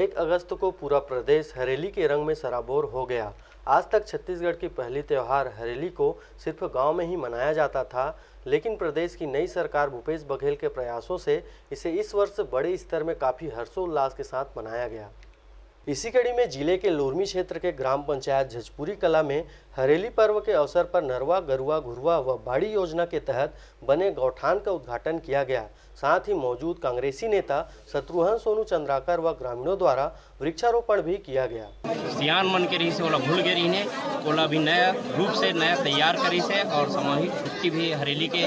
1 अगस्त को पूरा प्रदेश हरेली के रंग में सराबोर हो गया। आज तक छत्तीसगढ़ की पहली त्यौहार हरेली को सिर्फ गांव में ही मनाया जाता था, लेकिन प्रदेश की नई सरकार भूपेश बघेल के प्रयासों से इसे इस वर्ष बड़े स्तर में काफ़ी हर्षोल्लास के साथ मनाया गया। इसी कड़ी में जिले के लोरमी क्षेत्र के ग्राम पंचायत झजपुरी कला में हरेली पर्व के अवसर पर नरवा, गरुआ, घुरवा व बाड़ी योजना के तहत बने गौठान का उद्घाटन किया गया। साथ ही मौजूद कांग्रेसी नेता शत्रुघ्न सोनू चंद्राकर व ग्रामीणों द्वारा वृक्षारोपण भी किया गया। सियान मन के रही से ओला भूल गए रही ने ओला भी नया रूप से नया तैयार करी से और सामूहिक छुट्टी भी हरेली के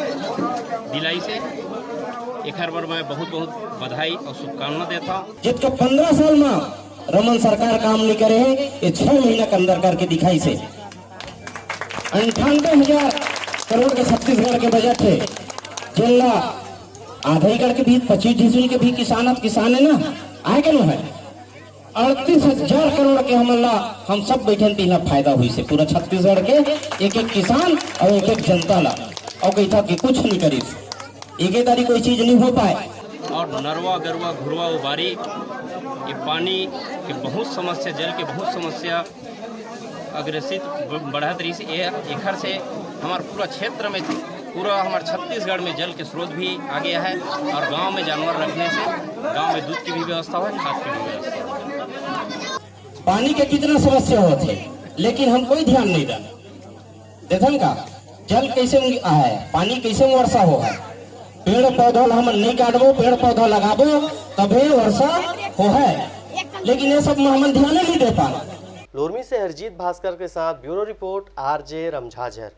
दिलाई से एक बार मैं बहुत बहुत बधाई और शुभकामना देता हूँ। जिसके 15 साल में रमन सरकार काम नहीं करे है, ये 6 महीना के अंदर करके दिखाई से 98,000 करोड़ के छत्तीसगढ़ के बजट है। जिला आधा एकड़ के भी 25 डिसमिल के भी किसान है ना आए के है 38,000 करोड़ के हम सब बैठे तीन फायदा हुई से पूरा छत्तीसगढ़ के एक किसान और एक जनता ला और कही था कि कुछ नहीं करी एक तारीख कोई चीज नहीं हो पाए। और नरवा, गरुआ, घुरवा, उबारी ये पानी के बहुत समस्या, जल के बहुत समस्या अग्रसित बढ़त रही से एखर से हमारे पूरा क्षेत्र में पूरा हमारे छत्तीसगढ़ में जल के स्रोत भी आ गया है और गांव में जानवर रखने से गांव में दूध की भी व्यवस्था हो, खाद की भी व्यवस्था हो। पानी के कितना समस्या होते है, लेकिन हम कोई ध्यान नहीं दें। देखन का जल कैसे है, पानी कैसे वर्षा हो है। पेड़ पौधा हम नहीं काटबो, पेड़ पौधा लगाबो तभी वर्षा हो है, लेकिन ये सब में हम ध्यान नहीं दे पा। लोरमी से हरजीत भास्कर के साथ ब्यूरो रिपोर्ट RJ रमझाझर।